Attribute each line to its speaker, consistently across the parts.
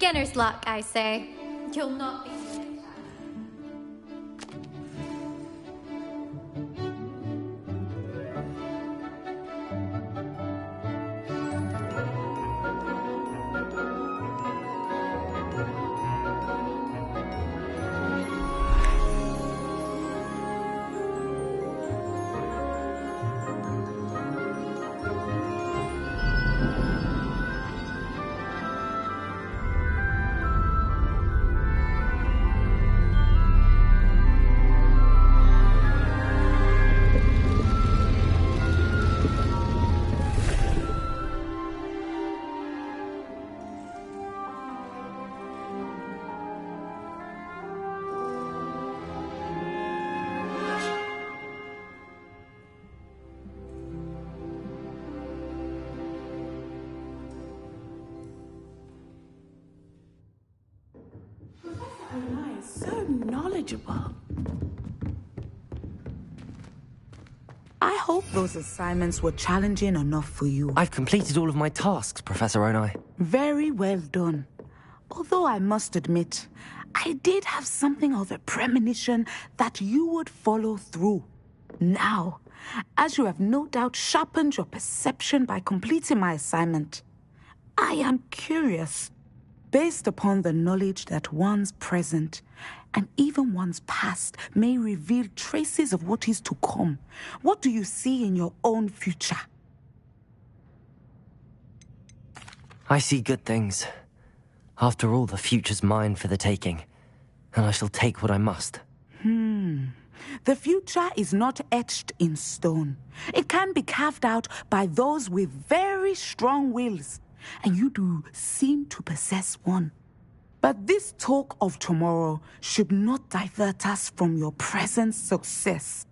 Speaker 1: Beginner's luck, I say. You'll not be...
Speaker 2: So knowledgeable. I hope those assignments were challenging enough for you.
Speaker 3: I've completed all of my tasks, Professor Onai.
Speaker 2: Very well done. Although I must admit, I did have something of a premonition that you would follow through. Now, as you have no doubt sharpened your perception by completing my assignment, I am curious. Based upon the knowledge that one's present and even one's past may reveal traces of what is to come, what do you see in your own future?
Speaker 3: I see good things. After all, the future's mine for the taking, and I shall take what I must.
Speaker 2: The future is not etched in stone. It can be carved out by those with very strong wills. And you do seem to possess one. But this talk of tomorrow should not divert us from your present success.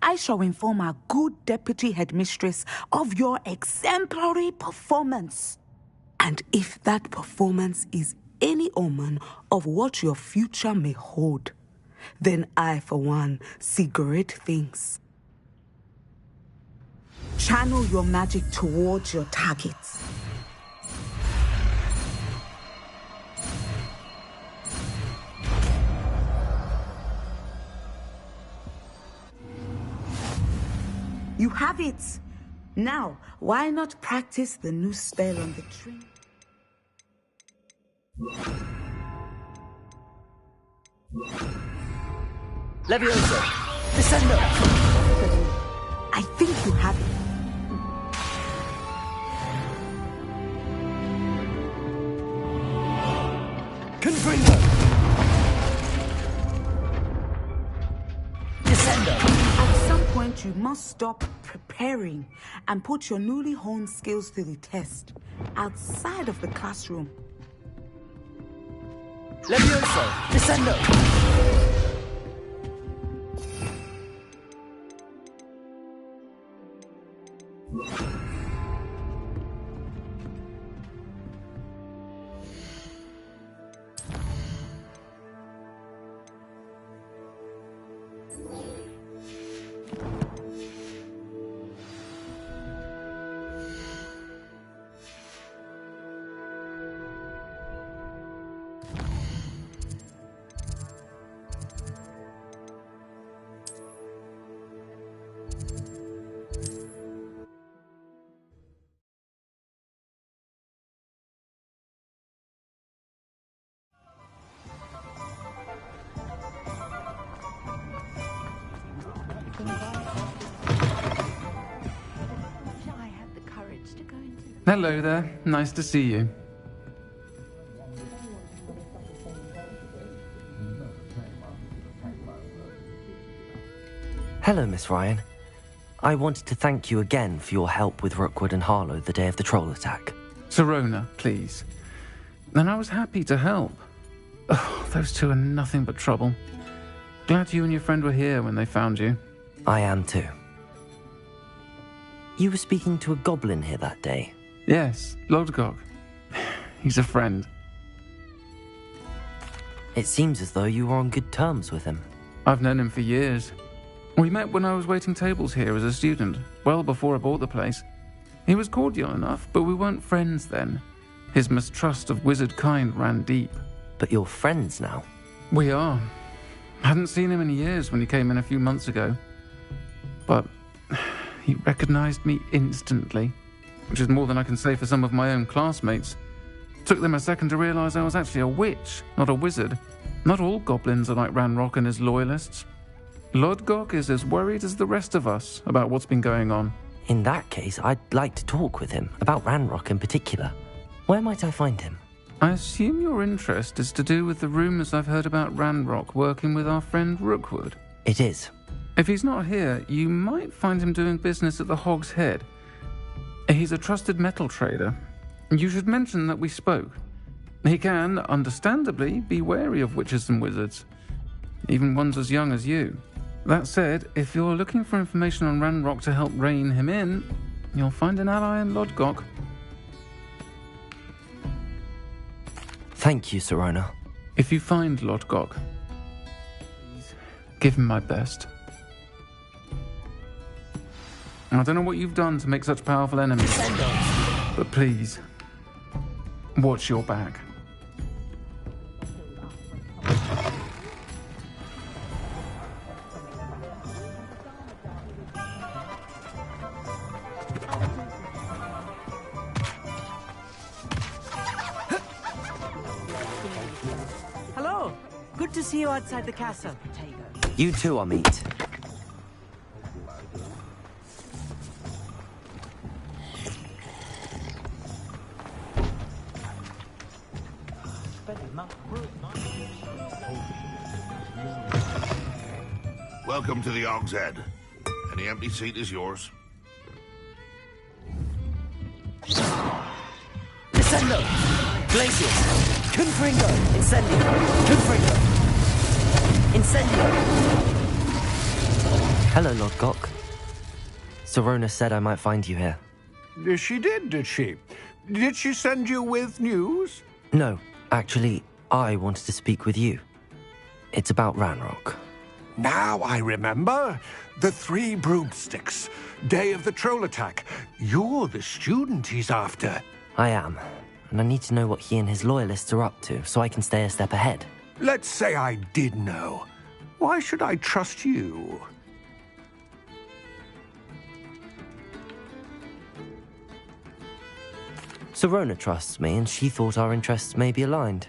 Speaker 2: I shall inform our good deputy headmistress of your exemplary performance. And if that performance is any omen of what your future may hold, then I, for one, see great things. Channel your magic towards your targets. You have it. Now, why not practice the new spell on the tree?
Speaker 3: Leviosa! Descendo!
Speaker 2: I think you have it.
Speaker 3: Confringo! Descendo!
Speaker 2: At some point, you must stop preparing and put your newly honed skills to the test outside of the classroom.
Speaker 3: Leviosa! Descendo!
Speaker 4: Hello there. Nice to see you.
Speaker 3: Hello, Miss Ryan. I wanted to thank you again for your help with Rookwood and Harlow the day of the troll attack.
Speaker 4: Serona, please. And I was happy to help. Oh, those two are nothing but trouble. Glad you and your friend were here when they found you.
Speaker 3: I am too. You were speaking to a goblin here that day.
Speaker 4: Yes, Lodgok. He's a friend.
Speaker 3: It seems as though you were on good terms with him.
Speaker 4: I've known him for years. We met when I was waiting tables here as a student, well before I bought the place. He was cordial enough, but we weren't friends then. His mistrust of wizard kind ran deep.
Speaker 3: But you're friends now.
Speaker 4: We are. Hadn't seen him in years when he came in a few months ago. But he recognized me instantly, which is more than I can say for some of my own classmates. Took them a second to realize I was actually a witch, not a wizard. Not all goblins are like Ranrock and his loyalists. Lodgok is as worried as the rest of us about what's been going on.
Speaker 3: In that case, I'd like to talk with him, about Ranrock in particular. Where might I find him?
Speaker 4: I assume your interest is to do with the rumors I've heard about Ranrock working with our friend Rookwood.
Speaker 3: It is.
Speaker 4: If he's not here, you might find him doing business at the Hog's Head. He's a trusted metal trader. You should mention that we spoke. He can, understandably, be wary of witches and wizards, even ones as young as you. That said, if you're looking for information on Ranrock to help rein him in, you'll find an ally in Lodgok.
Speaker 3: Thank you, Sirona.
Speaker 4: If you find Lodgok, please give him my best. I don't know what you've done to make such powerful enemies, but please, watch your back.
Speaker 5: Hello. Good to see you outside the castle.
Speaker 3: You too, Amit.
Speaker 6: Welcome to the Hog's Head. Any empty seat is yours.
Speaker 7: Descendo! Glacius! Confringo! Incendio! Confringo! Incendio!
Speaker 3: Hello, Lodgok. Sirona said I might find you here.
Speaker 8: She did she? Did she send you with news?
Speaker 3: No, actually, I wanted to speak with you. It's about Ranrock.
Speaker 8: Now I remember. The 3 broomsticks. Day of the troll attack. You're the student he's after.
Speaker 3: I am, and I need to know what he and his loyalists are up to so I can stay a step ahead.
Speaker 8: Let's say I did know. Why should I trust you?
Speaker 3: Sirona trusts me, and she thought our interests may be aligned.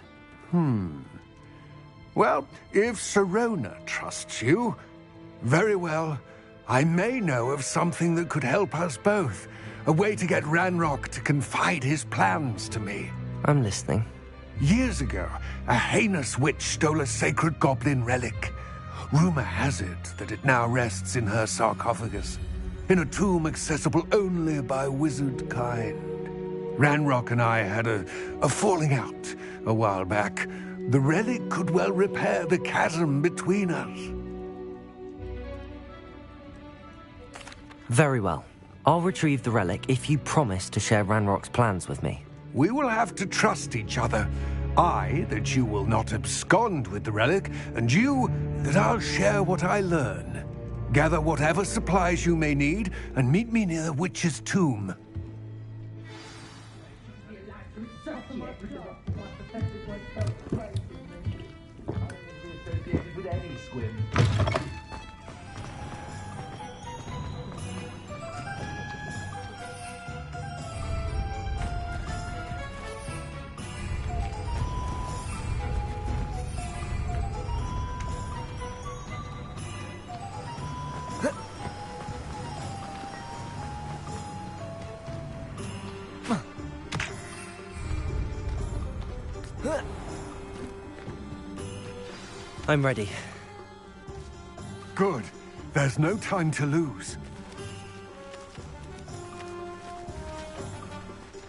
Speaker 8: Well, if Sirona trusts you, very well. I may know of something that could help us both. A way to get Ranrock to confide his plans to me.
Speaker 3: I'm listening.
Speaker 8: Years ago, a heinous witch stole a sacred goblin relic. Rumor has it that it now rests in her sarcophagus, in a tomb accessible only by wizard kind. Ranrock and I had a falling out a while back. The relic could well repair the chasm between us.
Speaker 3: Very well. I'll retrieve the relic if you promise to share Ranrock's plans with me.
Speaker 8: We will have to trust each other. I, that you will not abscond with the relic, and you, that I'll share what I learn. Gather whatever supplies you may need, and meet me near the witch's tomb.
Speaker 3: I'm ready.
Speaker 8: Good. There's no time to lose.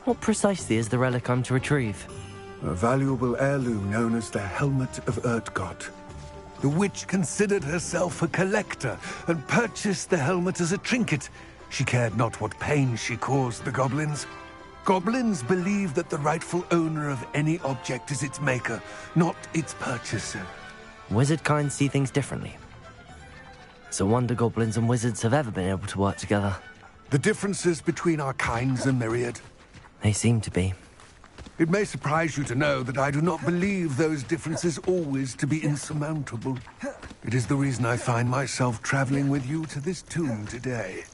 Speaker 3: What precisely is the relic I'm to retrieve?
Speaker 8: A valuable heirloom known as the Helmet of Erdgott. The witch considered herself a collector and purchased the helmet as a trinket. She cared not what pain she caused the goblins. Goblins believe that the rightful owner of any object is its maker, not its purchaser.
Speaker 3: Wizard kind see things differently. It's a wonder goblins and wizards have ever been able to work together.
Speaker 8: The differences between our kinds are myriad.
Speaker 3: They seem to be.
Speaker 8: It may surprise you to know that I do not believe those differences always to be insurmountable. It is the reason I find myself traveling with you to this tomb today.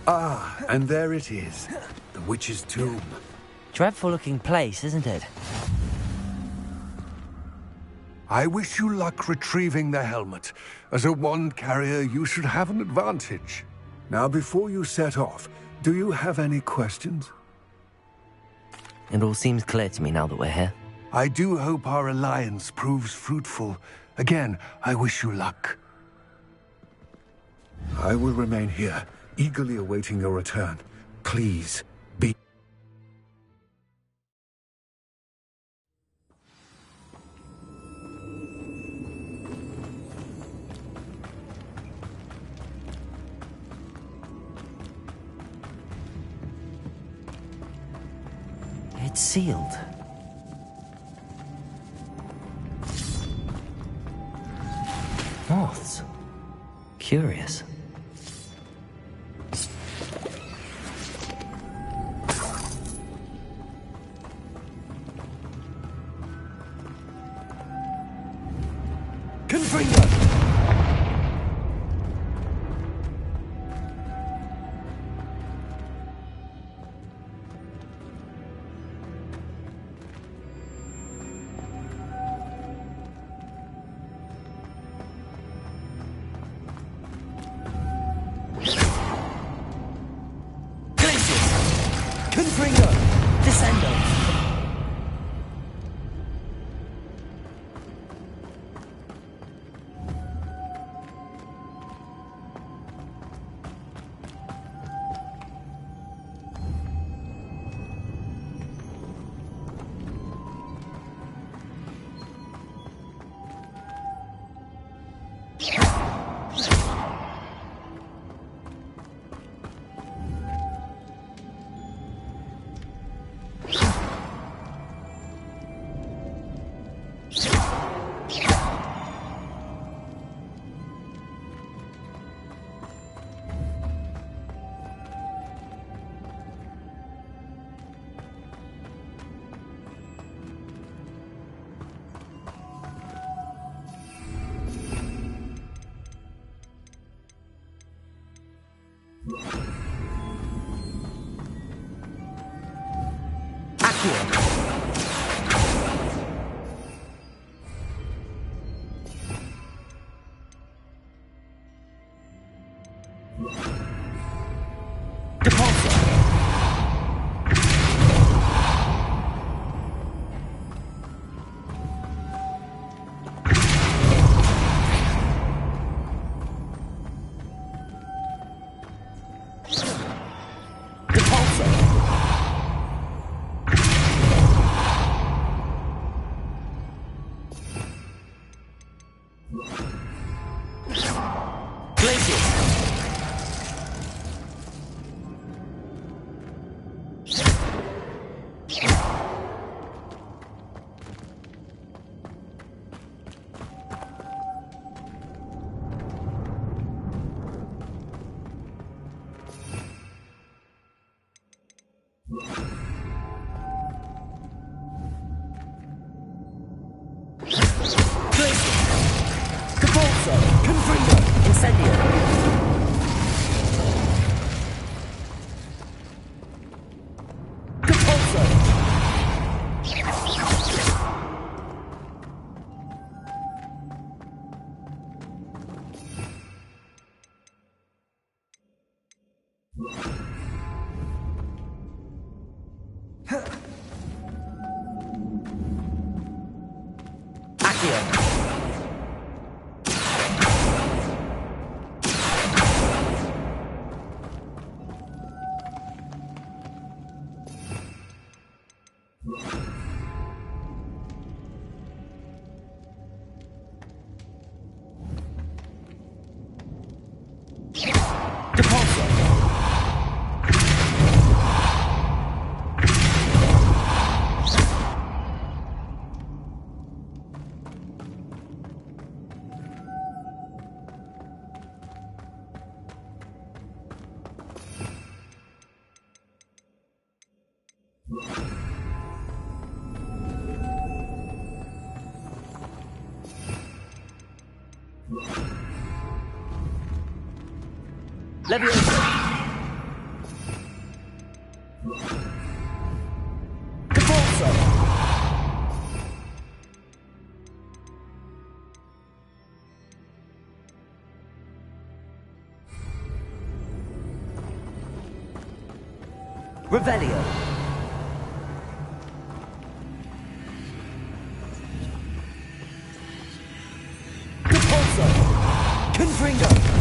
Speaker 8: Ah, and there it is, the witch's tomb.
Speaker 7: Dreadful looking place, isn't it?
Speaker 8: I wish you luck retrieving the helmet. As a wand carrier, you should have an advantage. Now, before you set off, do you have any questions?
Speaker 3: It all seems clear to me now that we're here.
Speaker 8: I do hope our alliance proves fruitful. Again, I wish you luck. I will remain here, eagerly awaiting your return. Please, be...
Speaker 3: It's sealed. Moths. Curious.
Speaker 7: Confringo! Confringo! Descendo! Leviosa! Caforzo! Revelio! Caforzo! Confringo!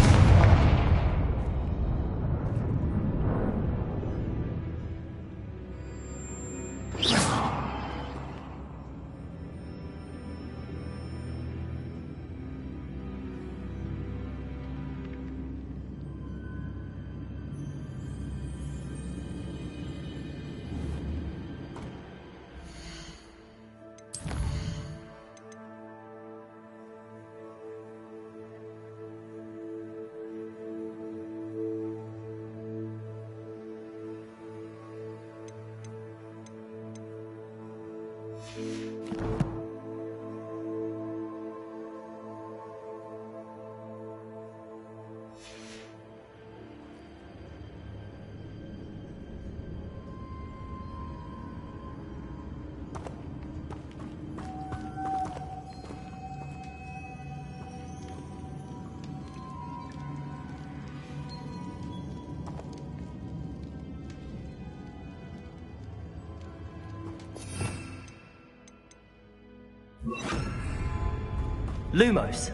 Speaker 7: Lumos.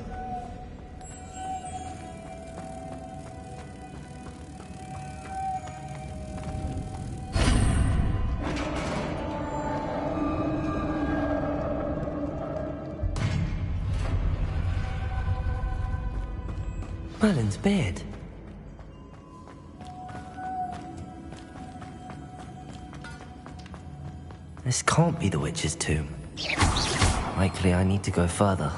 Speaker 3: Merlin's beard. This can't be the witch's tomb. Likely I need to go further.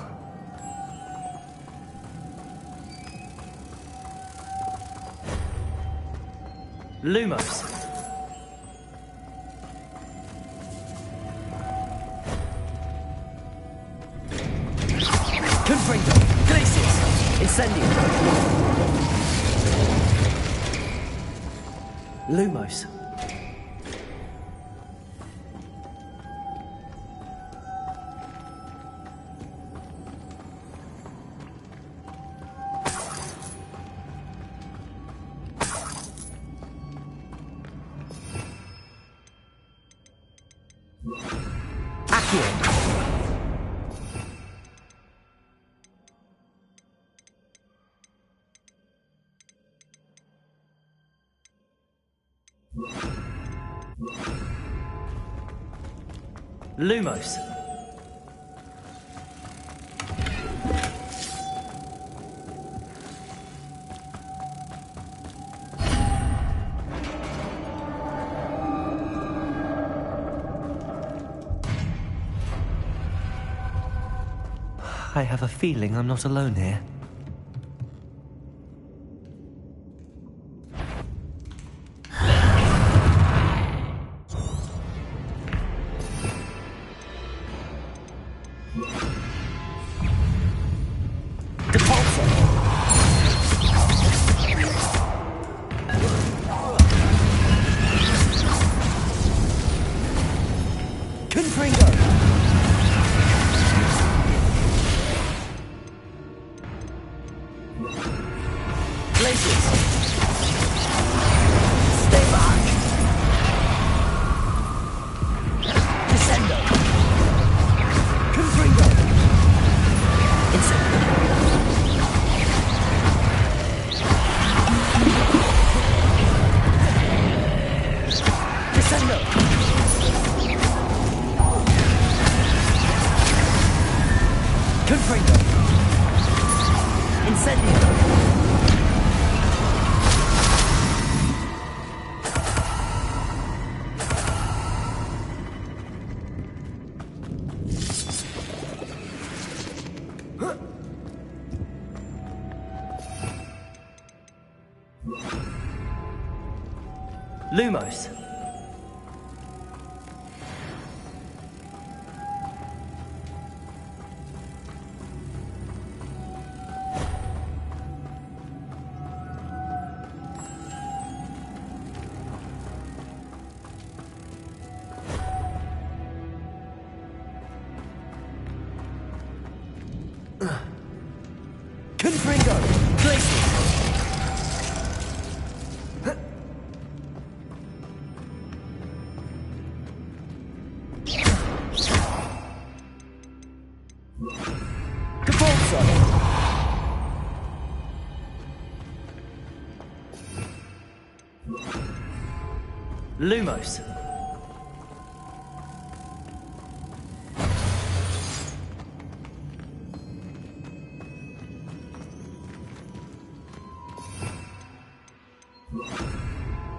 Speaker 3: Lumos.
Speaker 7: Confringo! Glacius! Incendio!
Speaker 3: Lumos. Lumos. I have a feeling I'm not alone here. Lumos.
Speaker 7: Lumos.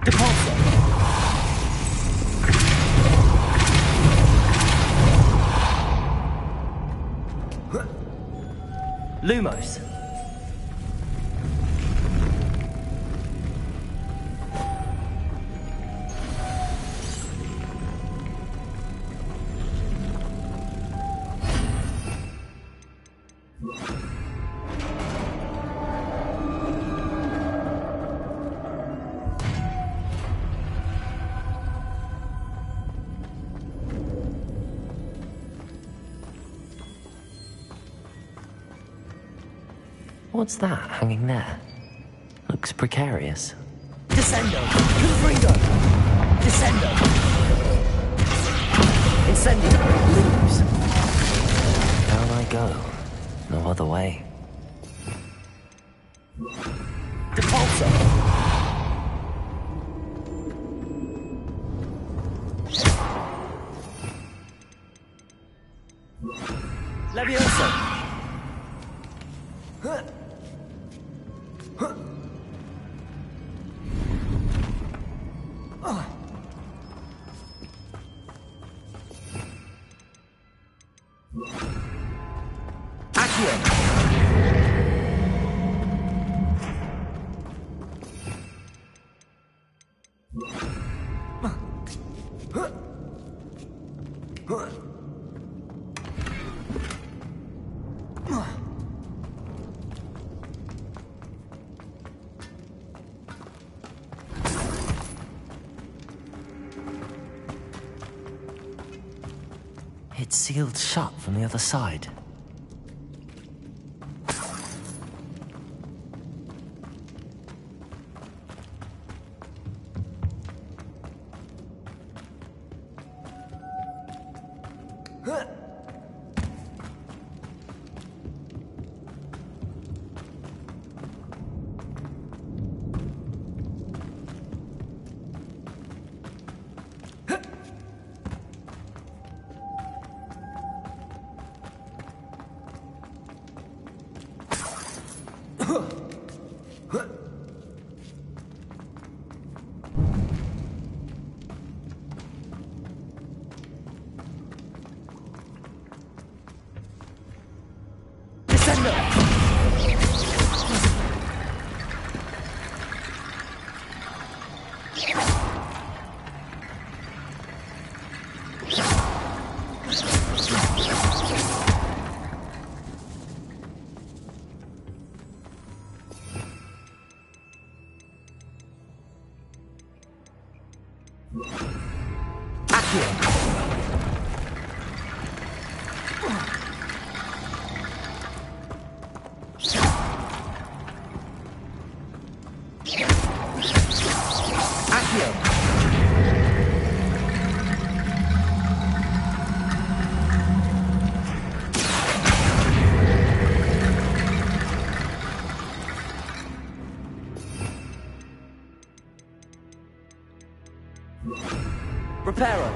Speaker 7: Depulso. Lumos.
Speaker 3: What's that hanging there? Looks precarious.
Speaker 7: Descendo. Confringo. Descendo. Incendio. Lumos.
Speaker 3: Down I go. No other way.
Speaker 7: Depulso. Levioso.
Speaker 3: It's sealed shut from the other side.
Speaker 7: Reparo.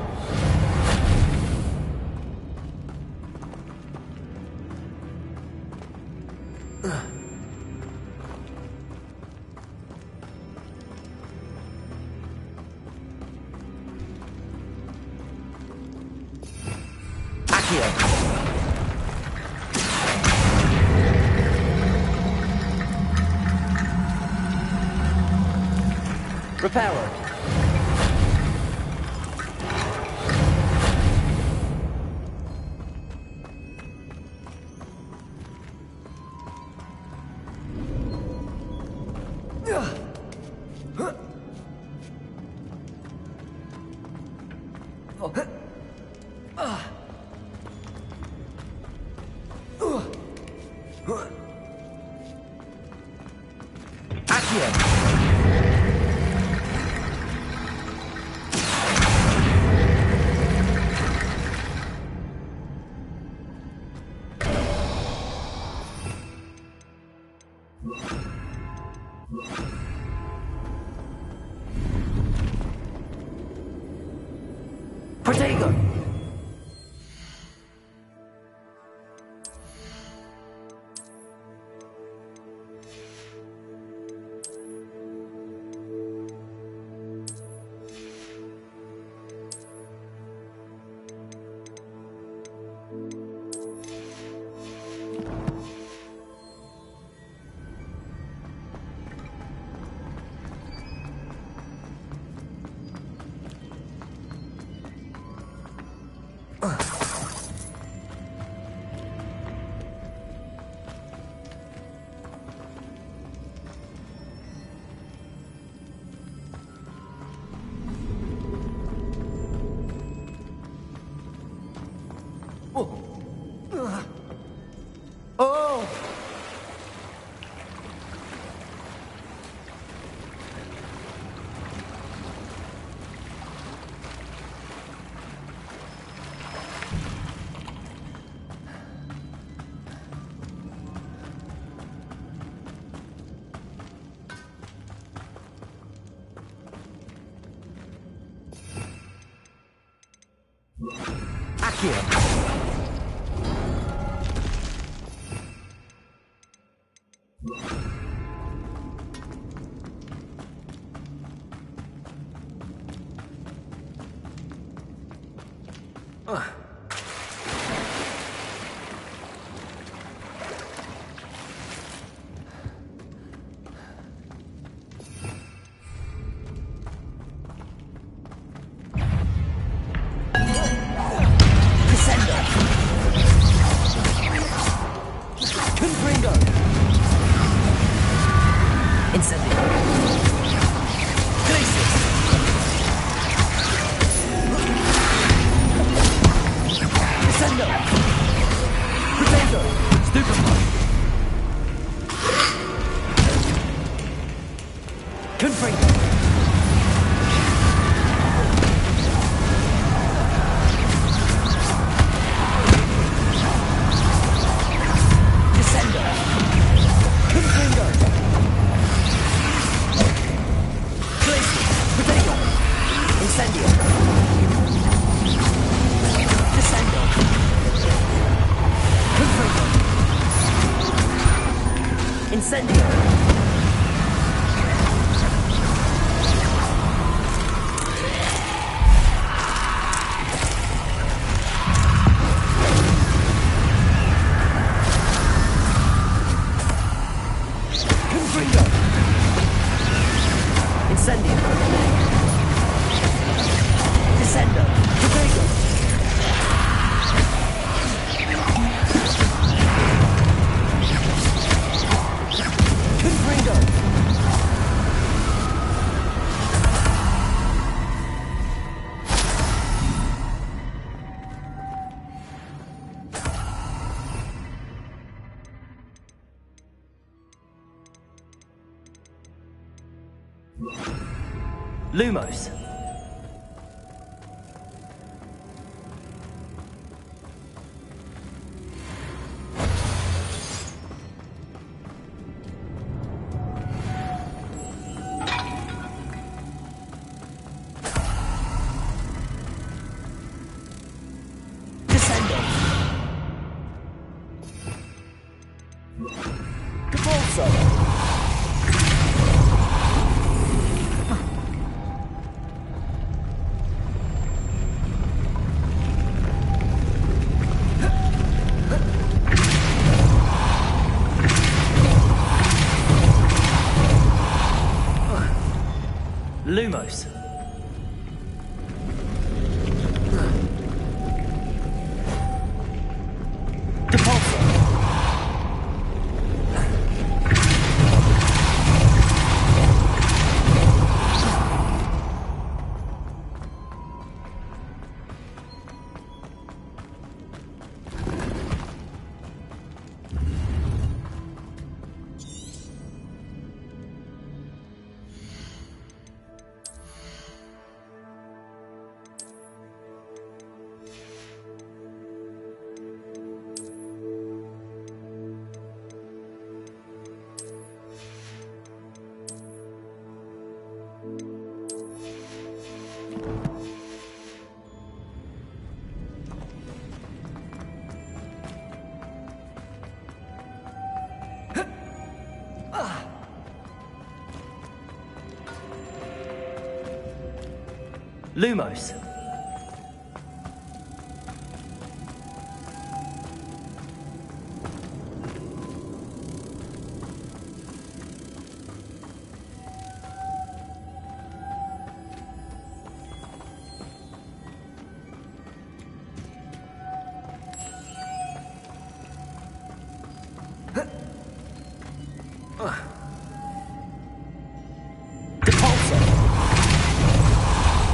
Speaker 7: Reparo. Protego! Oh! Accio! Lumos. Descendo. Capulso. Lumos. Depulso. Lumos.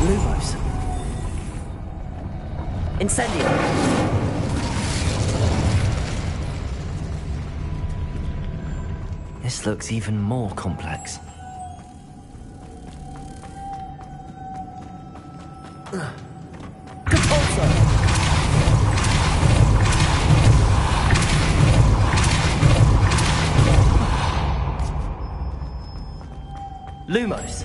Speaker 7: Lumos. Incendio.
Speaker 3: This looks even more complex.
Speaker 7: Compulso. Lumos.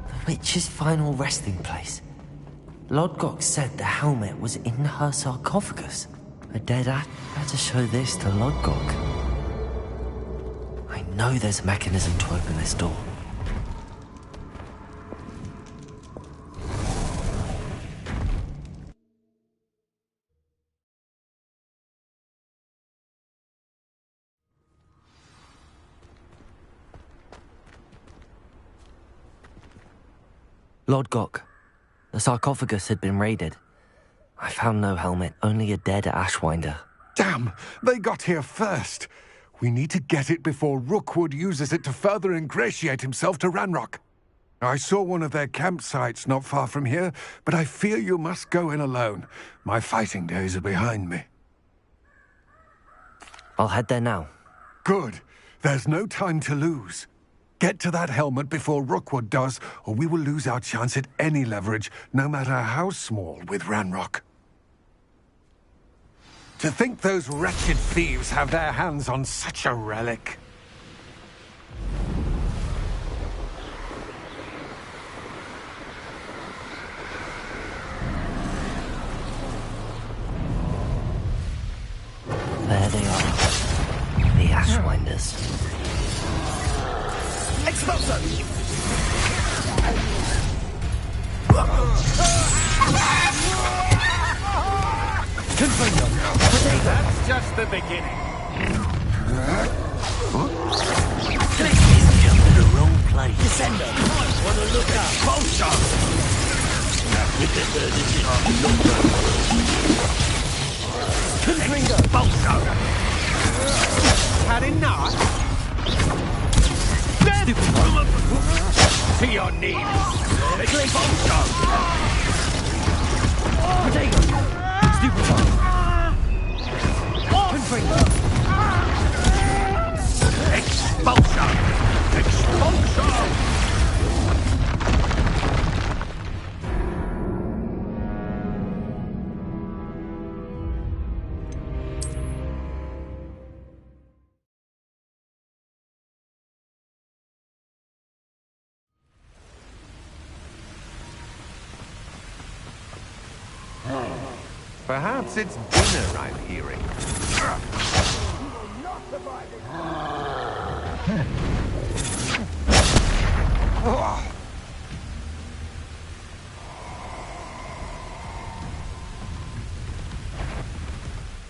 Speaker 3: The witch's final resting place. Lodgok said the helmet was in her sarcophagus. A dead act had to show this to Lodgok. I know there's a mechanism to open this door. Lodgok. The sarcophagus had been raided. I found no helmet, only a dead Ashwinder.
Speaker 8: Damn! They got here first. We need to get it before Rookwood uses it to further ingratiate himself to Ranrock. I saw one of their campsites not far from here, but I fear you must go in alone. My fighting days are behind me.
Speaker 3: I'll head there now.
Speaker 8: Good. There's no time to lose. Get to that helmet before Rookwood does, or we will lose our chance at any leverage, no matter how small, with Ranrock. To think those wretched thieves have their hands on such a relic.
Speaker 3: There they are. The Ashwinders.
Speaker 7: Expulso! Confringo!
Speaker 9: That's just the beginning.
Speaker 7: Jumped in the wrong place. Descendo! Wanna look up? Expulso! Confringo!
Speaker 9: Expulso! Had enough?
Speaker 7: Stupid
Speaker 9: To your knees!
Speaker 7: Expulso! Protego! Stupid Confringo!
Speaker 9: Expulso! Expulso!
Speaker 6: Perhaps it's dinner I'm hearing.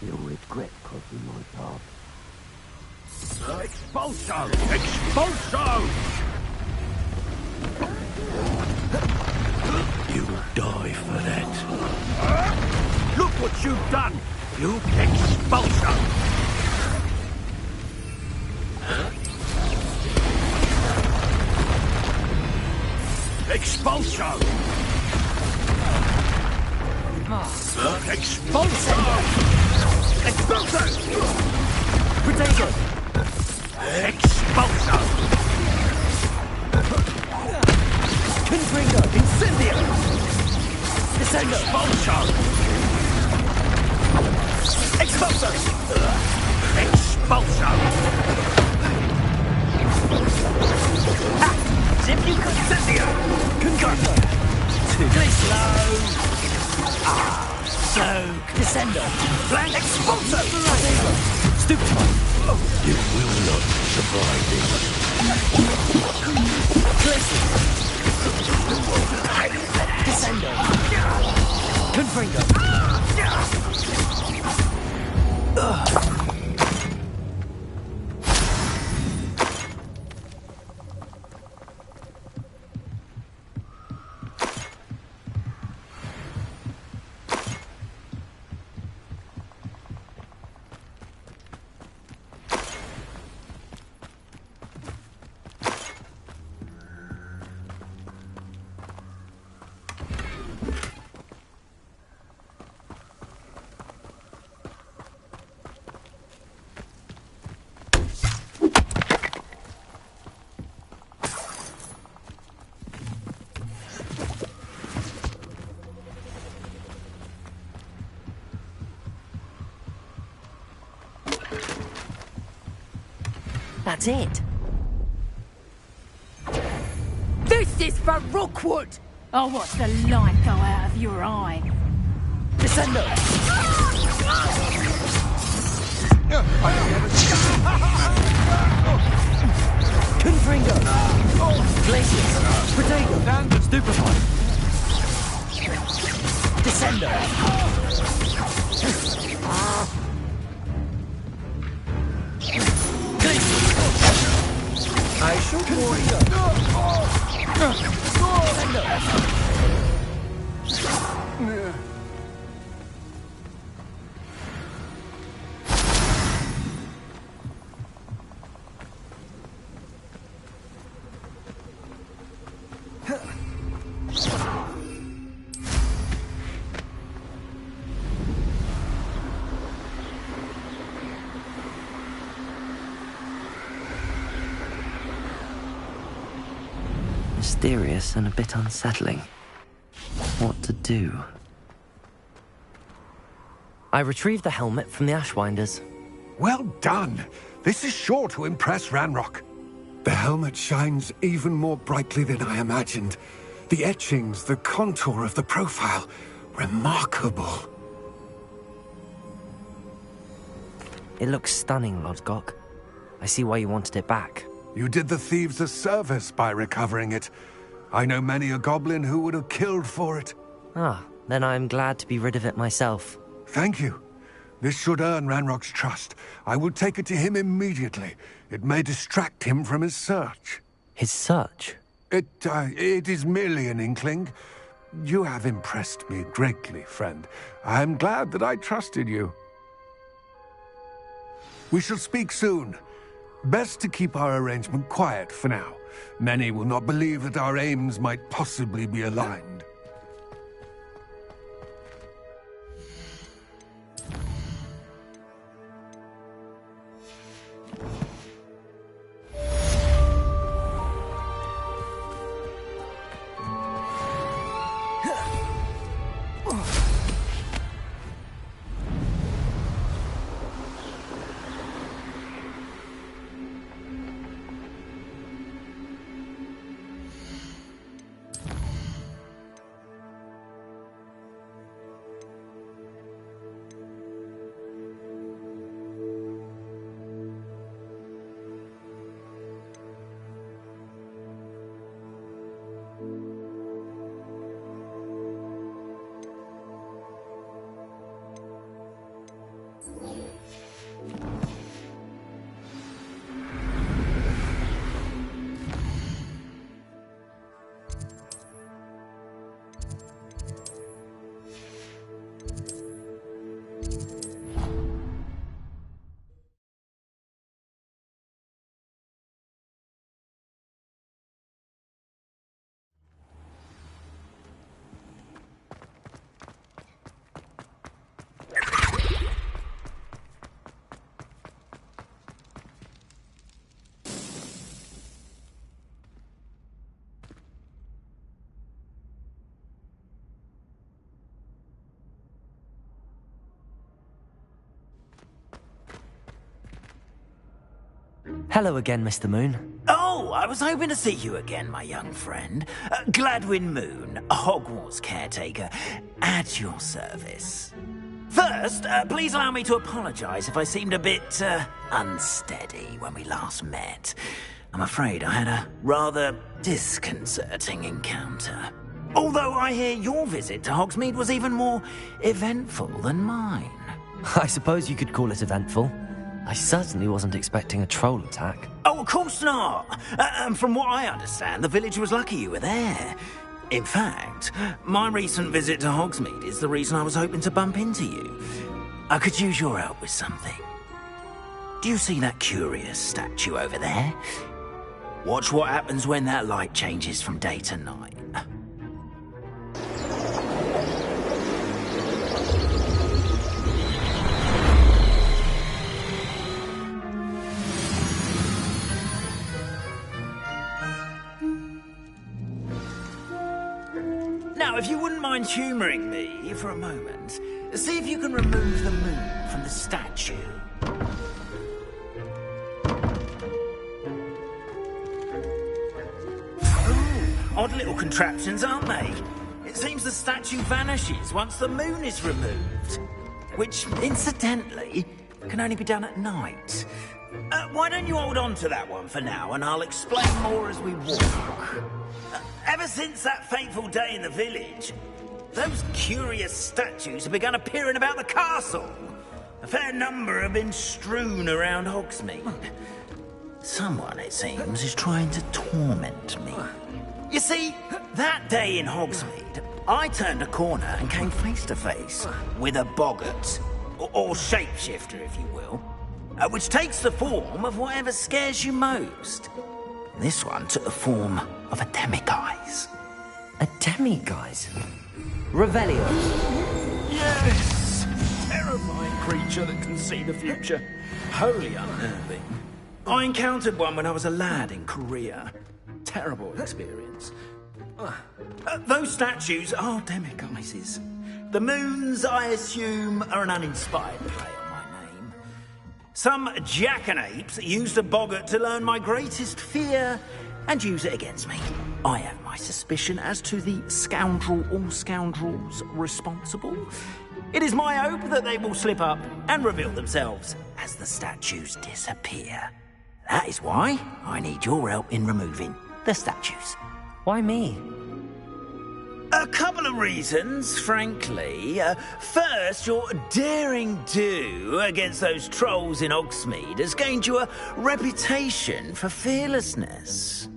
Speaker 7: You'll regret crossing my path.
Speaker 9: Expulso! Expulso!
Speaker 6: You'll die for that.
Speaker 9: Look what you've done! You expulso! Expulso! Expulso! Expulso!
Speaker 7: Protego!
Speaker 9: Expulso!
Speaker 7: Confringo! Incendio! Descendo!
Speaker 9: Expulso!
Speaker 7: Expulso!
Speaker 9: Expulso! Expulso! Zip you could Incendio! Concusso! Slow! Soak! Descendo! Blank Expulso! Stupefy! You will not survive this. Descendo! Confringo!
Speaker 10: That's it.
Speaker 5: This is for Rookwood!
Speaker 11: I'll watch the light go out of your eye.
Speaker 10: Descendo! Confringo! Glacius! Potato! Stupefy! Descendo! I shall warn you.
Speaker 3: Mysterious and a bit unsettling. What to do? I retrieved the helmet from the Ashwinders.
Speaker 8: Well done. This is sure to impress Ranrock. The helmet shines even more brightly than I imagined. The etchings, the contour of the profile, remarkable.
Speaker 3: It looks stunning, Lodgok. I see why you wanted it back.
Speaker 8: You did the thieves a service by recovering it. I know many a goblin who would have killed for it.
Speaker 3: Ah, then I'm glad to be rid of it myself.
Speaker 8: Thank you. This should earn Ranrock's trust. I will take it to him immediately. It may distract him from his search.
Speaker 3: His search?
Speaker 8: It is merely an inkling. You have impressed me greatly, friend. I am glad that I trusted you. We shall speak soon. Best to keep our arrangement quiet for now. Many will not believe that our aims might possibly be aligned.
Speaker 3: Hello again, Mr. Moon.
Speaker 9: Oh, I was hoping to see you again, my young friend. Gladwin Moon, Hogwarts caretaker, at your service. First, please allow me to apologise if I seemed a bit unsteady when we last met. I'm afraid I had a rather disconcerting encounter. Although I hear your visit to Hogsmeade was even more eventful than mine.
Speaker 3: I suppose you could call it eventful. I certainly wasn't expecting a troll attack.
Speaker 9: Oh, of course not. And from what I understand, the village was lucky you were there. In fact, my recent visit to Hogsmeade is the reason I was hoping to bump into you. I could use your help with something. Do you see that curious statue over there? Watch what happens when that light changes from day to night. Now, if you wouldn't mind humouring me for a moment, see if you can remove the moon from the statue. Odd little contraptions, aren't they? It seems the statue vanishes once the moon is removed. Which, incidentally, can only be done at night. Why don't you hold on to that one for now, and I'll explain more as we walk. Ever since that fateful day in the village, those curious statues have begun appearing about the castle. A fair number have been strewn around Hogsmeade. Someone, it seems, is trying to torment me. You see, that day in Hogsmeade, I turned a corner and came face to face with a boggart, or shapeshifter, if you will, which takes the form of whatever scares you most. This one took the form of a demiguise.
Speaker 3: A demiguise? Revelio.
Speaker 9: Yes! Terrifying creature that can see the future. Wholly unnerving. I encountered one when I was a lad in Korea. Terrible experience. Those statues are demiguises. The moons, I assume, are an uninspired play on my name. Some jackanapes used a boggart to learn my greatest fear and use it against me. I have my suspicion as to the scoundrel or scoundrels responsible. It is my hope that they will slip up and reveal themselves as the statues disappear. That is why I need your help in removing the statues.
Speaker 3: Why me?
Speaker 9: A couple of reasons, frankly. First, your daring do against those trolls in Hogsmeade has gained you a reputation for fearlessness.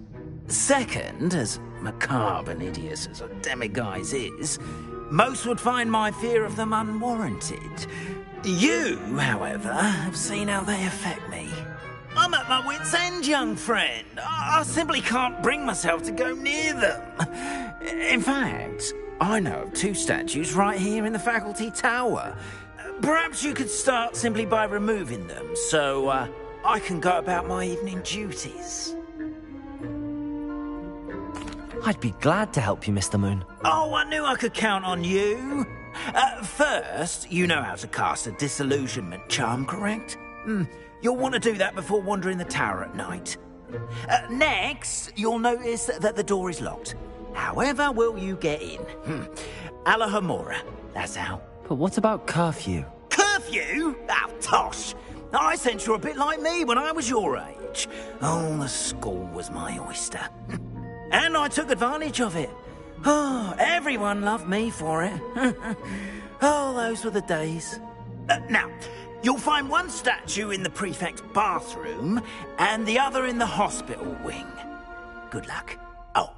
Speaker 9: Second, as macabre and hideous as a demiguise is, most would find my fear of them unwarranted. You, however, have seen how they affect me. I'm at my wit's end, young friend. I simply can't bring myself to go near them. In fact, I know of two statues right here in the faculty tower. Perhaps you could start simply by removing them, so I can go about my evening duties.
Speaker 3: I'd be glad to help you, Mr. Moon.
Speaker 9: Oh, I knew I could count on you. First, you know how to cast a disillusionment charm, correct? You'll want to do that before wandering the tower at night. Next, you'll notice that the door is locked. However will you get in? Alahomora, that's how.
Speaker 3: But what about curfew?
Speaker 9: Curfew? Ah, tosh. I sense you're a bit like me when I was your age. Oh, the school was my oyster. And I took advantage of it. Oh, everyone loved me for it. Oh, those were the days. Now, you'll find one statue in the prefect's bathroom and the other in the hospital wing. Good luck. Oh,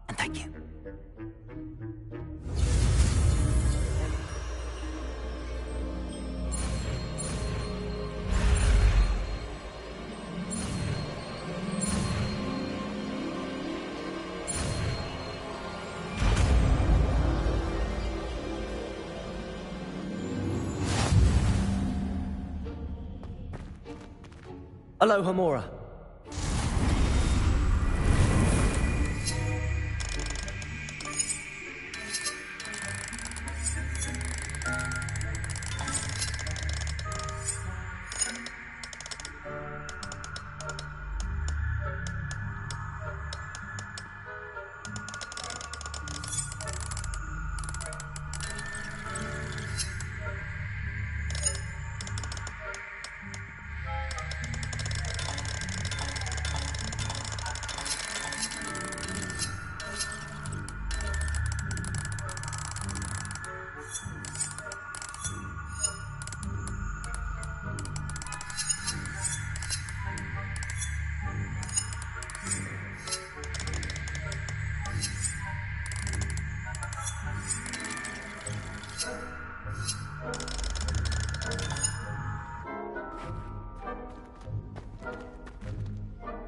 Speaker 9: and thank you.
Speaker 3: Alohomora.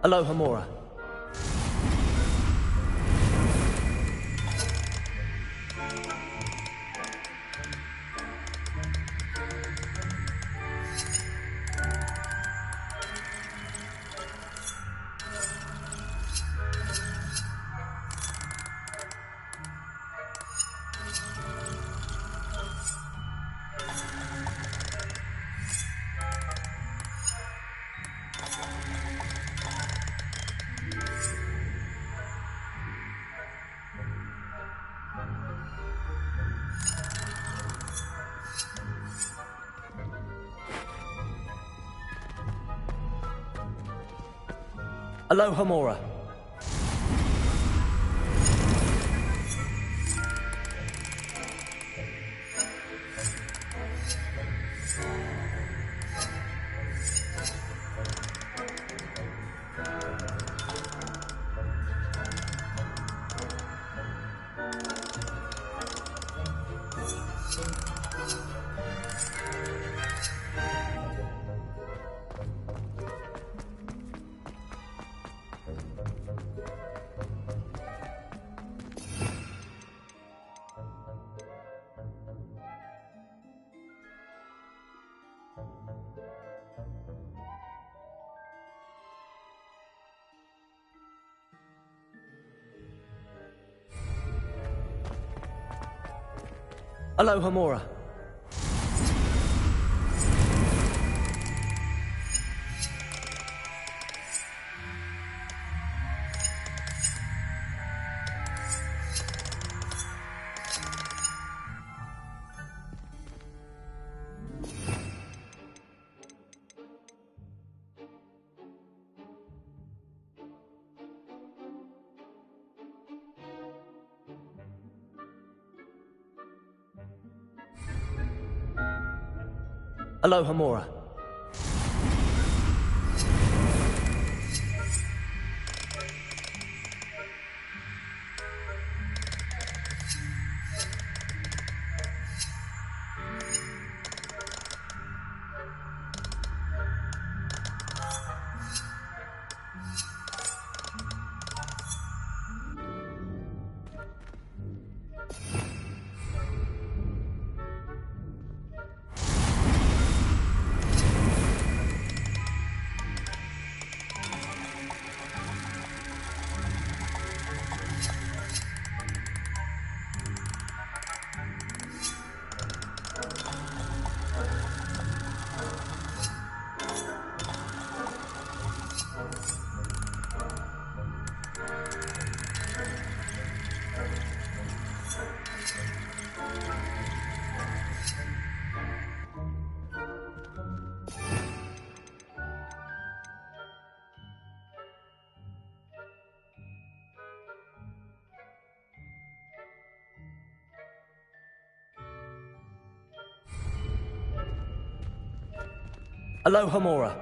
Speaker 10: Aloha Mora. Aloha Mora. Aloha Mora. Aloha Mora. Aloha Mora.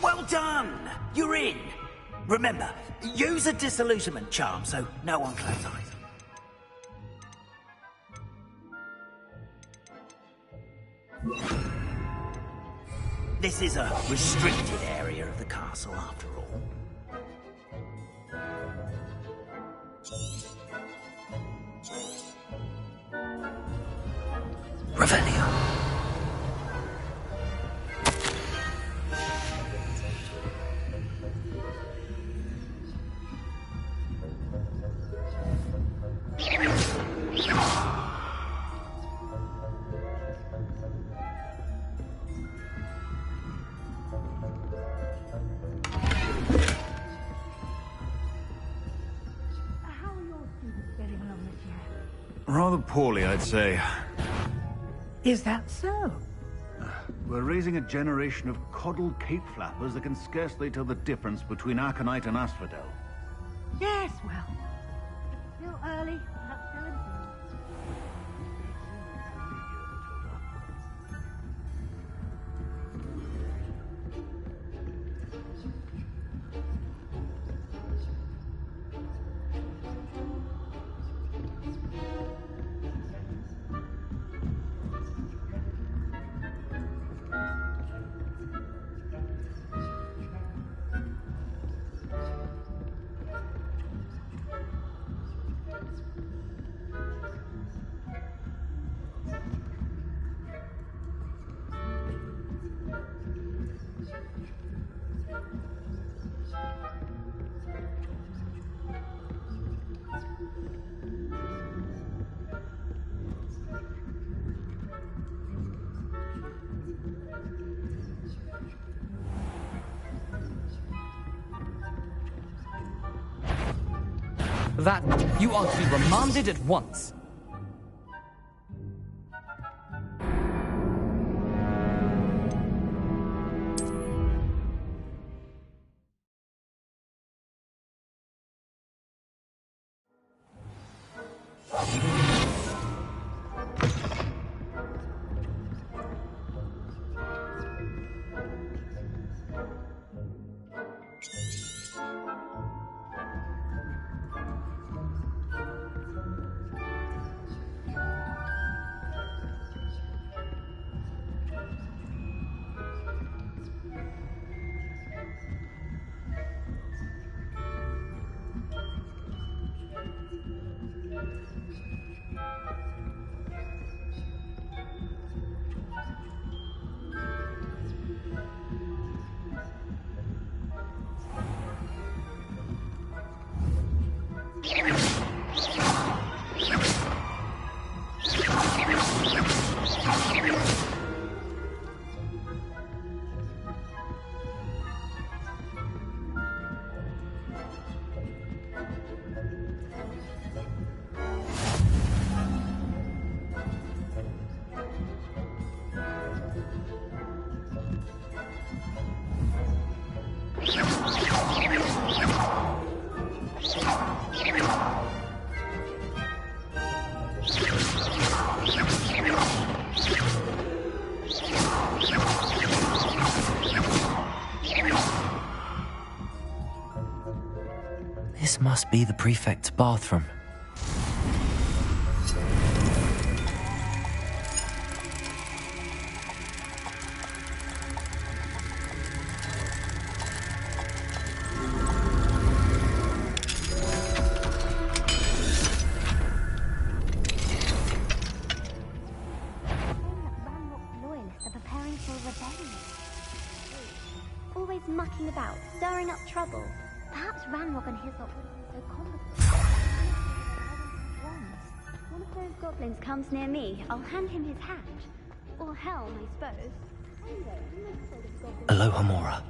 Speaker 9: Well done! You're in! Remember, use a disillusionment charm so no one claps eyes. This is a restricted area of the castle, after all. Revelio.
Speaker 12: Rather poorly, I'd say.
Speaker 5: Is that so?
Speaker 12: We're raising a generation of coddled cape flappers that can scarcely tell the difference between Aconite and Asphodel.
Speaker 11: Yes, well, it's still early. Perhaps still influence.
Speaker 13: That you are to be remanded at once.
Speaker 3: This must be the prefect's bathroom.
Speaker 11: Loyalists are preparing for a rebellion. Always mucking about, stirring up trouble. Perhaps Ranrock and his lot wouldn't be so competent. One of those goblins comes near me, I'll hand him his hat. Or helm, I suppose.
Speaker 3: Aloha Mora.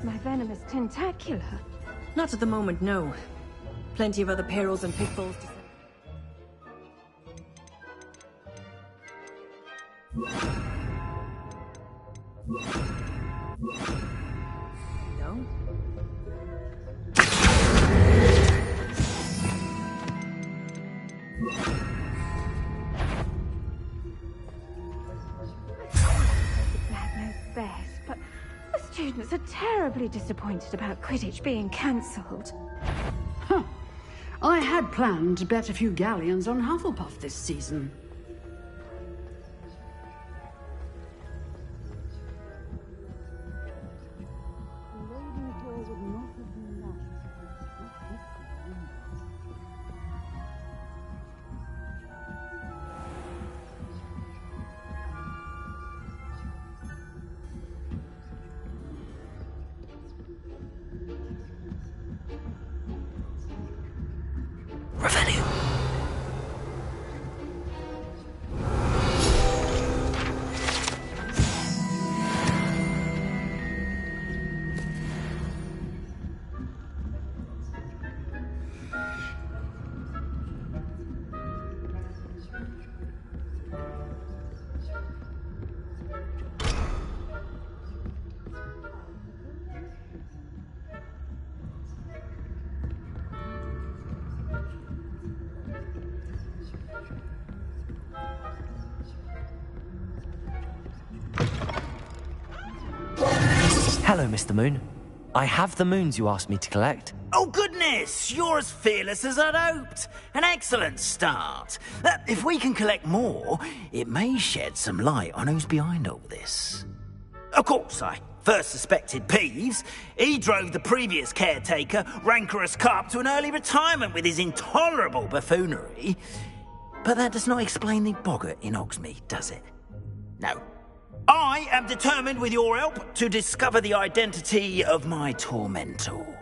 Speaker 14: My venomous tentacular.
Speaker 15: Not at the moment, no. Plenty of other perils and pitfalls to... No?
Speaker 14: students are terribly disappointed about Quidditch being cancelled.
Speaker 16: Huh. I had planned to bet a few galleons on Hufflepuff this season.
Speaker 3: Hello, Mr. Moon. I have the moons you asked me to collect.
Speaker 9: Oh, goodness! You're as fearless as I'd hoped. An excellent start. If we can collect more, it may shed some light on who's behind all this. Of course, I first suspected Peeves. He drove the previous caretaker, Rancorous Carp, to an early retirement with his intolerable buffoonery. But that does not explain the boggart in Hogsmeade, does it? No. I am determined, with your help, to discover the identity of my tormentor.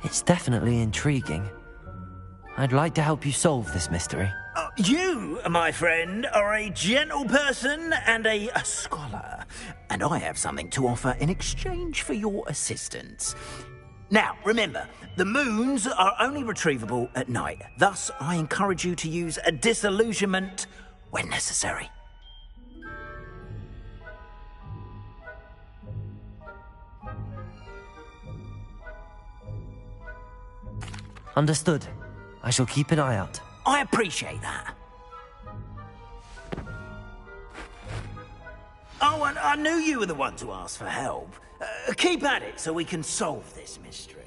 Speaker 3: It's definitely intriguing. I'd like to help you solve this mystery.
Speaker 9: You, my friend, are a gentle person and a scholar, and I have something to offer in exchange for your assistance. Now, remember, the moons are only retrievable at night. Thus, I encourage you to use a disillusionment when necessary.
Speaker 3: Understood. I shall keep an eye out.
Speaker 9: I appreciate that. Oh, and I knew you were the one to ask for help. Keep at it so we can solve this mystery.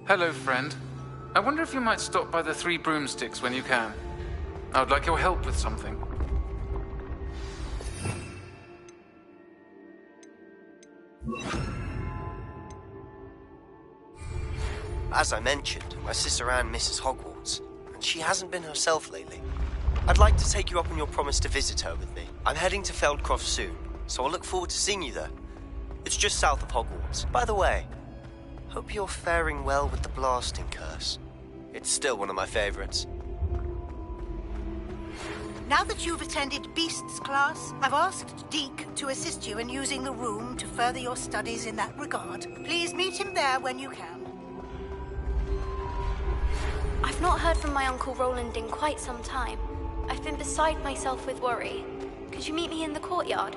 Speaker 4: Hello, friend. I wonder if you might stop by the Three Broomsticks when you can. I would like your help with something.
Speaker 17: As I mentioned, my sister Anne misses Hogwarts, and she hasn't been herself lately. I'd like to take you up on your promise to visit her with me. I'm heading to Feldcroft soon, so I'll look forward to seeing you there. It's just south of Hogwarts. By the way, hope you're faring well with the blasting curse. It's still one of my favorites.
Speaker 18: Now that you've attended Beasts class, I've asked Deke to assist you in using the room to further your studies in that regard. Please meet him there when you can.
Speaker 19: I've not heard from my Uncle Roland in quite some time. I've been beside myself with worry. Could you meet me in the courtyard?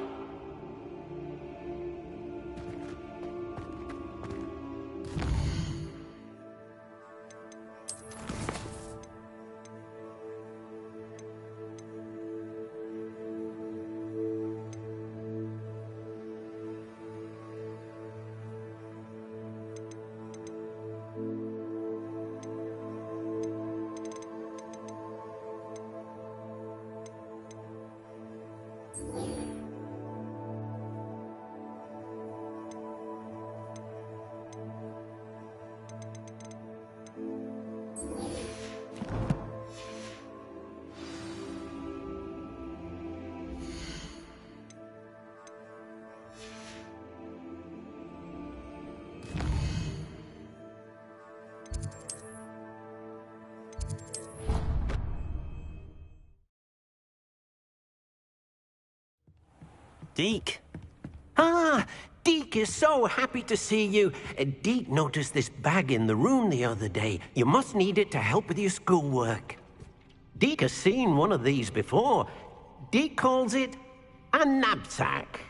Speaker 3: Deke?
Speaker 20: Ah, Deke is so happy to see you. Deke noticed this bag in the room the other day. You must need it to help with your schoolwork. Deke has seen one of these before. Deke calls it a knapsack.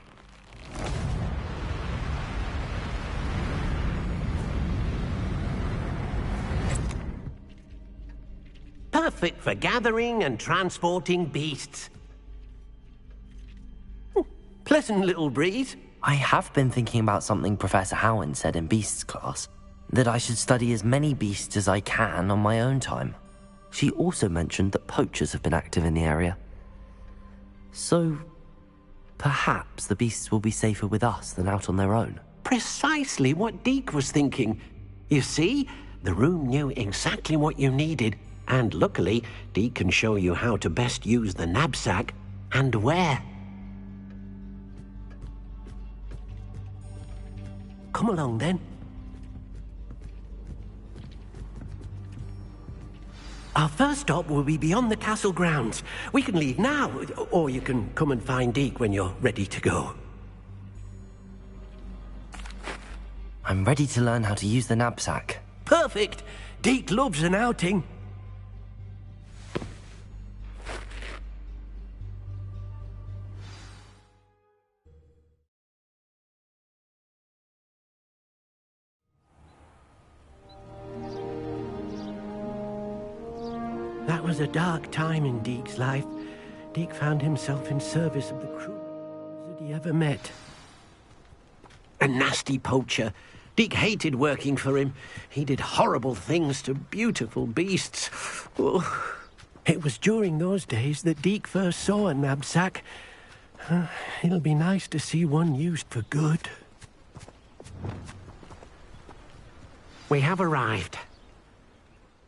Speaker 20: Perfect for gathering and transporting beasts. Pleasant little breeze.
Speaker 3: I have been thinking about something Professor Howin said in Beasts class, that I should study as many beasts as I can on my own time. She also mentioned that poachers have been active in the area. So, perhaps the beasts will be safer with us than out on their own.
Speaker 20: Precisely what Deke was thinking. You see, the room knew exactly what you needed, and luckily, Deke can show you how to best use the knapsack and where. Come along, then. Our first stop will be beyond the castle grounds. We can leave now, or you can come and find Deke when you're ready to go.
Speaker 3: I'm ready to learn how to use the knapsack.
Speaker 20: Perfect! Deke loves an outing. That was a dark time in Deke's life. Deke found himself in service of the cruelest that he ever met. A nasty poacher. Deke hated working for him. He did horrible things to beautiful beasts. Oh, it was during those days that Deke first saw a knapsack. It'll be nice to see one used for good. We have arrived.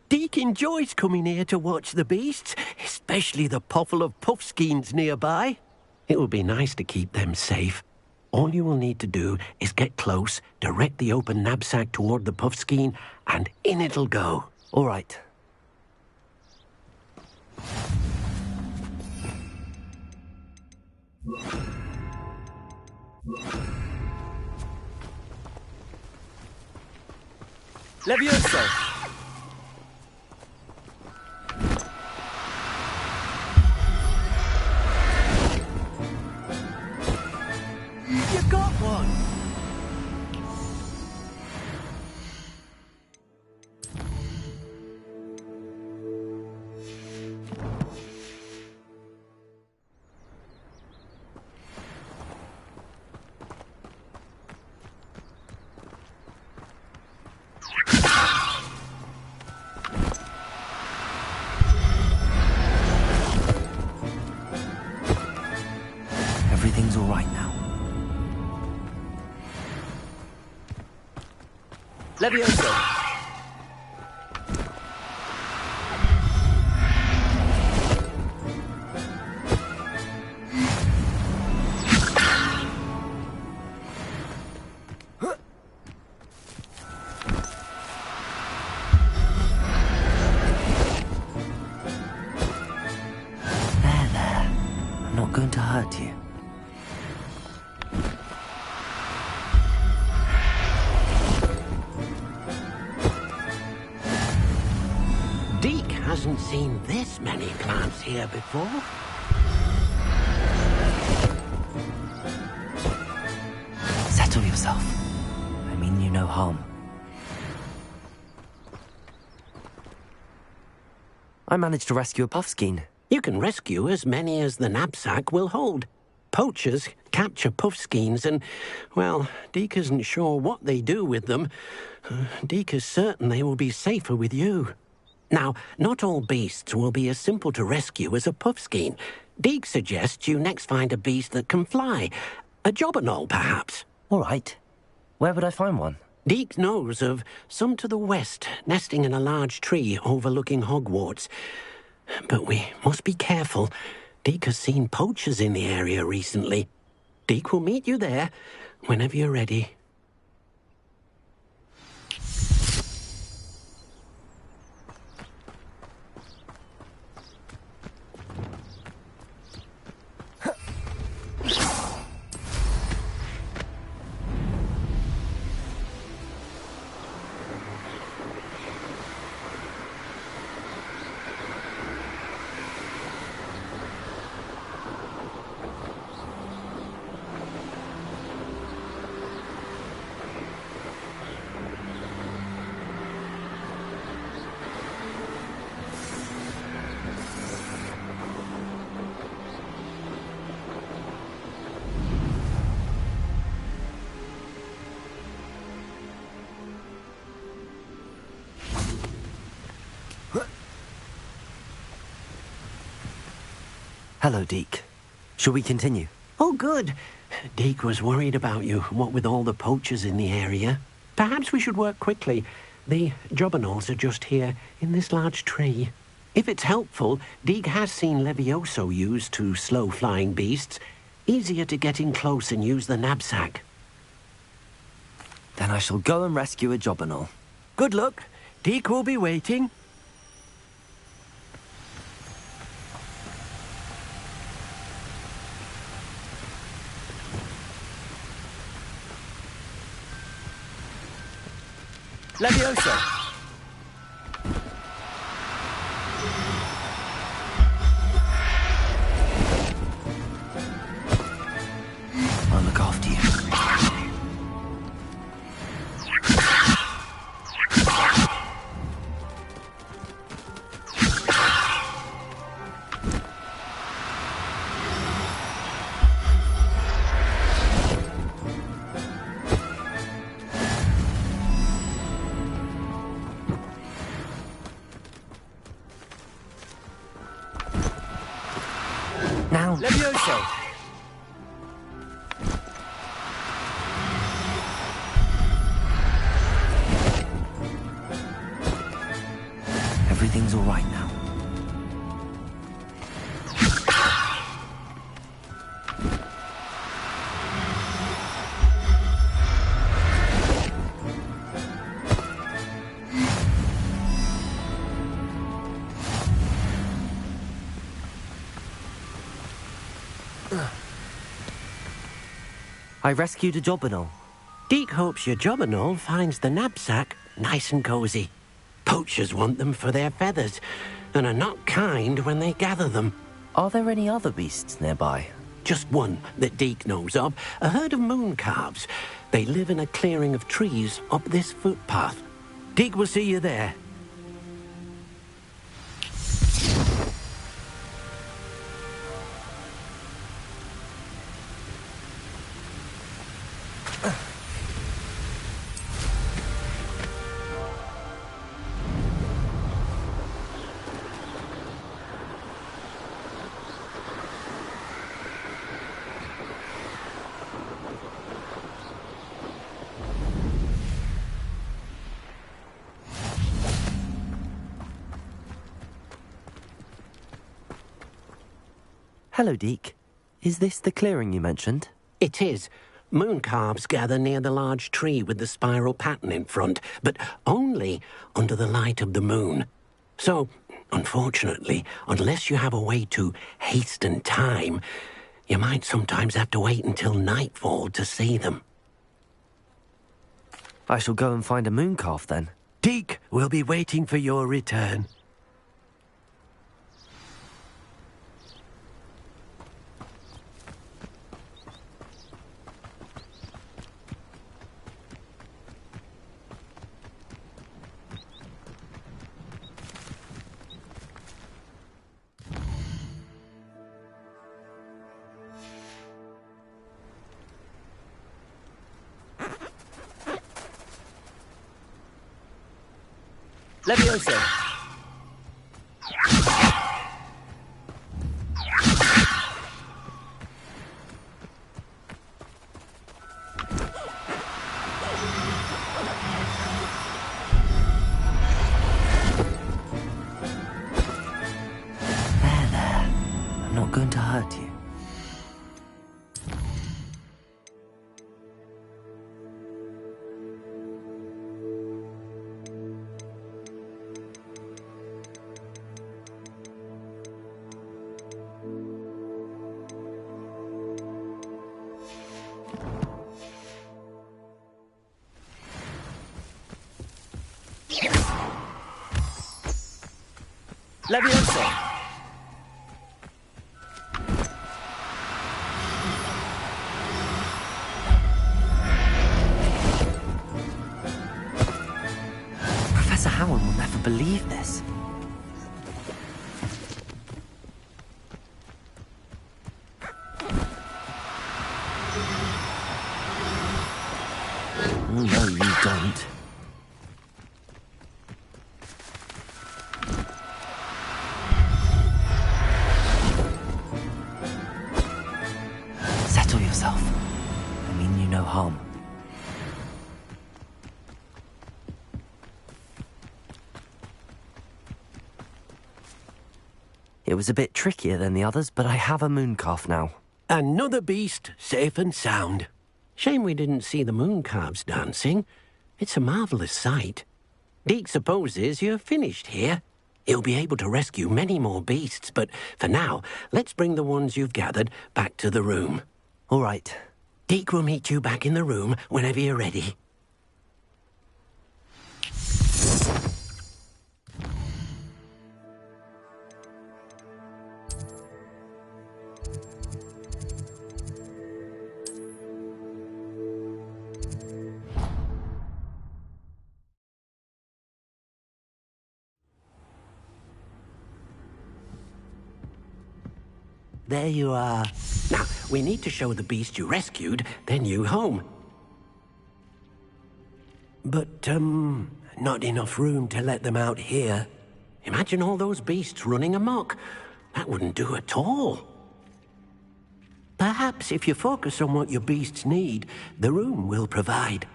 Speaker 20: Deke enjoys coming here to watch the beasts, especially the potful of puffskeins nearby. It will be nice to keep them safe. All you will need to do is get close, direct the open knapsack toward the puffskein, and in it'll go.
Speaker 3: All right.
Speaker 10: Levioso!
Speaker 20: You got one!
Speaker 3: Everything's all right now.
Speaker 10: Levioso!
Speaker 3: There. I'm not going to hurt you.
Speaker 20: Deke hasn't seen this many plants here before.
Speaker 3: Settle yourself. I mean you no harm. I managed to rescue a puffskein.
Speaker 20: You can rescue as many as the knapsack will hold. Poachers capture puffskeins and, well, Deke isn't sure what they do with them. Deke is certain they will be safer with you. Now, not all beasts will be as simple to rescue as a puffskein. Deke suggests you next find a beast that can fly. A jobberknoll, perhaps.
Speaker 3: All right. Where would I find one?
Speaker 20: Deke knows of some to the west, nesting in a large tree overlooking Hogwarts. But we must be careful. Deke has seen poachers in the area recently. Deke will meet you there whenever you're ready.
Speaker 3: Hello, Deke. Shall we continue?
Speaker 20: Oh, good. Deke was worried about you, what with all the poachers in the area. Perhaps we should work quickly. The jobberknolls are just here, in this large tree. If it's helpful, Deke has seen Levioso used to slow flying beasts. Easier to get in close and use the knapsack.
Speaker 3: Then I shall go and rescue a jobberknoll.
Speaker 20: Good luck. Deke will be waiting.
Speaker 10: Levioso!
Speaker 3: I'll look after you. Now,
Speaker 10: Levioso!
Speaker 3: everything's all right now. I rescued a jobberknoll.
Speaker 20: Deke hopes your jobberknoll finds the knapsack nice and cozy. Poachers want them for their feathers, and are not kind when they gather them.
Speaker 3: Are there any other beasts nearby?
Speaker 20: Just one that Deke knows of, a herd of moon calves. They live in a clearing of trees up this footpath. Deke will see you there.
Speaker 3: Hello, Deke. Is this the clearing you mentioned?
Speaker 20: It is. Moon calves gather near the large tree with the spiral pattern in front, but only under the light of the moon. So, unfortunately, unless you have a way to hasten time, you might sometimes have to wait until nightfall to see them.
Speaker 3: I shall go and find a moon calf then.
Speaker 20: Deke will be waiting for your return.
Speaker 10: Levioso!
Speaker 3: There. I'm not going to hurt you.
Speaker 10: Levioso!
Speaker 3: Professor Howard will never believe this. Oh, no, you don't. It was a bit trickier than the others, but I have a mooncalf now.
Speaker 20: Another beast, safe and sound. Shame we didn't see the mooncalves dancing. It's a marvellous sight. Deke supposes you're finished here. He'll be able to rescue many more beasts, but for now, let's bring the ones you've gathered back to the room.
Speaker 3: All right.
Speaker 20: Deke will meet you back in the room whenever you're ready. There you are. Now, we need to show the beast you rescued their new home. But, not enough room to let them out here. Imagine all those beasts running amok. That wouldn't do at all. Perhaps if you focus on what your beasts need, the room will provide.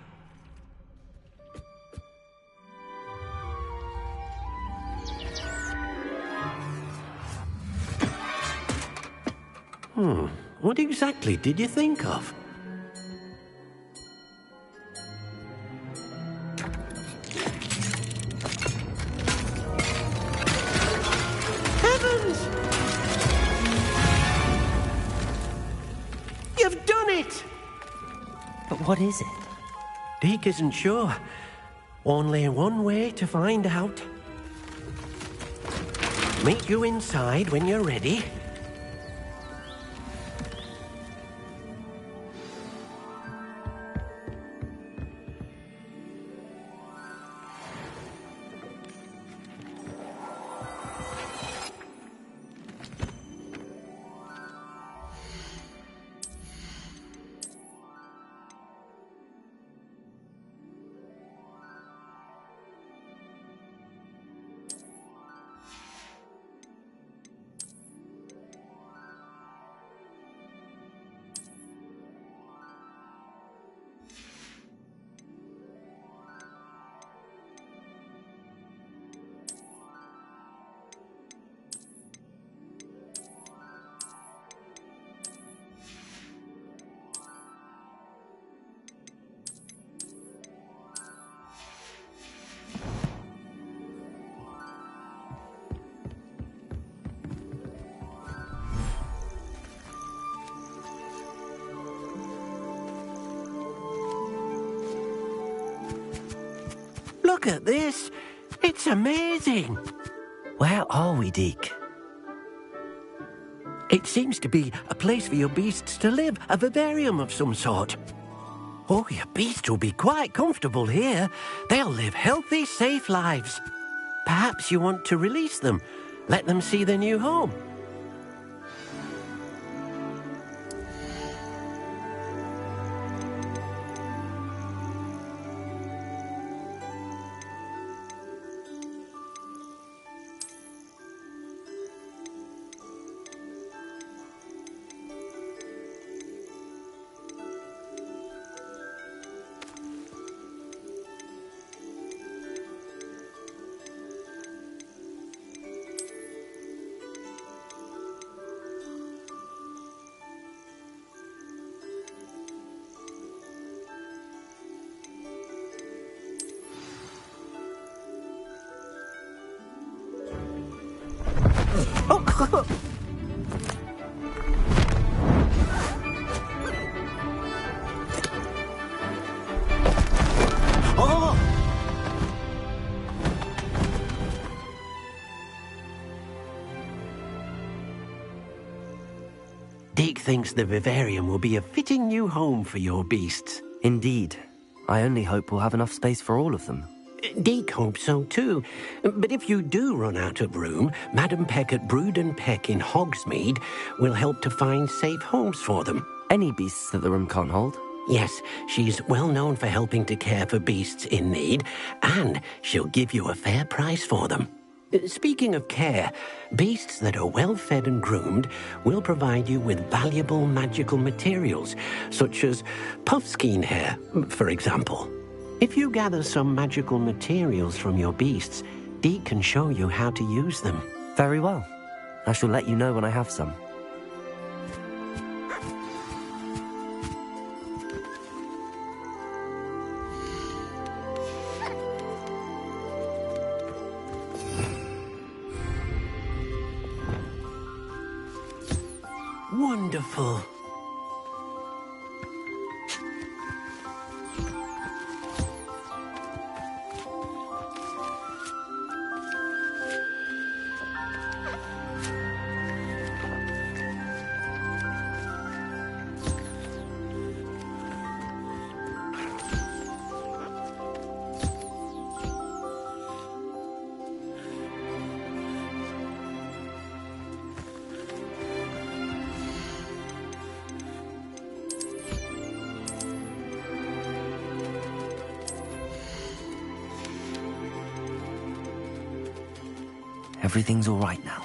Speaker 20: What exactly did you think of? Heavens! You've done it!
Speaker 3: But what is it?
Speaker 20: Deke isn't sure. Only one way to find out. Meet you inside when you're ready. Look at this. It's amazing.
Speaker 3: Where are we, Deke?
Speaker 20: It seems to be a place for your beasts to live, a vivarium of some sort. Oh, your beasts will be quite comfortable here. They'll live healthy, safe lives. Perhaps you want to release them, let them see their new home. Deke thinks the vivarium will be a fitting new home for your beasts.
Speaker 3: Indeed. I only hope we'll have enough space for all of them.
Speaker 20: Deke hopes so too. But if you do run out of room, Madam Peck at Brood and Peck in Hogsmeade will help to find safe homes for them.
Speaker 3: Any beasts that the room can't hold?
Speaker 20: Yes, she's well known for helping to care for beasts in need, and she'll give you a fair price for them. Speaking of care, beasts that are well fed and groomed will provide you with valuable magical materials, such as puffskein hair, for example. If you gather some magical materials from your beasts, Deke can show you how to use them.
Speaker 3: Very well. I shall let you know when I have some.
Speaker 20: Wonderful.
Speaker 3: Everything's all right now.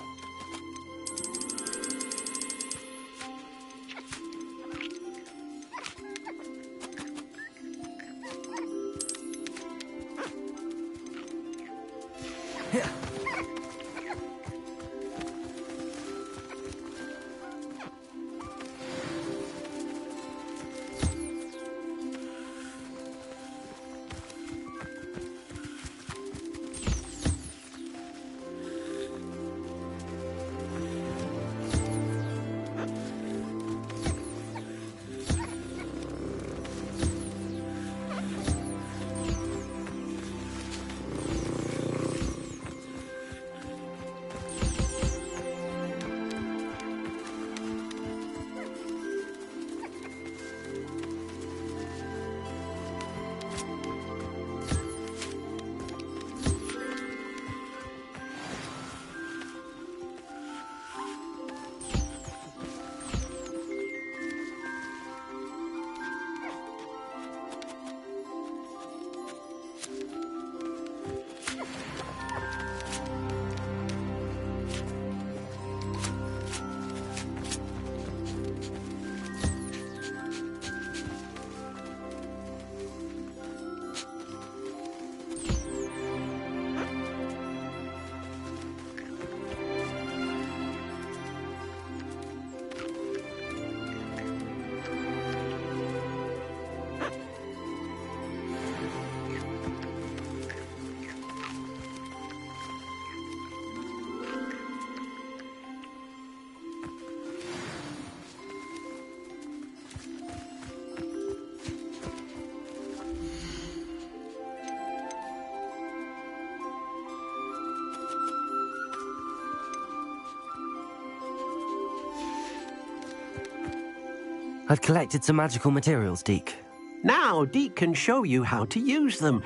Speaker 3: I've collected some magical materials, Deke.
Speaker 20: Now, Deke can show you how to use them.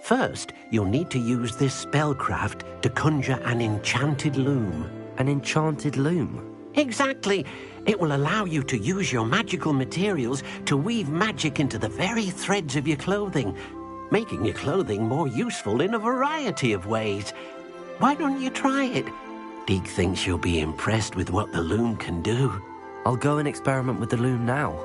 Speaker 20: First, you'll need to use this spellcraft to conjure an enchanted loom.
Speaker 3: An enchanted loom?
Speaker 20: Exactly. It will allow you to use your magical materials to weave magic into the very threads of your clothing, making your clothing more useful in a variety of ways. Why don't you try it? Deke thinks you'll be impressed with what the loom can do.
Speaker 3: I'll go and experiment with the loom now.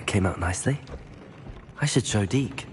Speaker 3: Came out nicely. I should show Deke.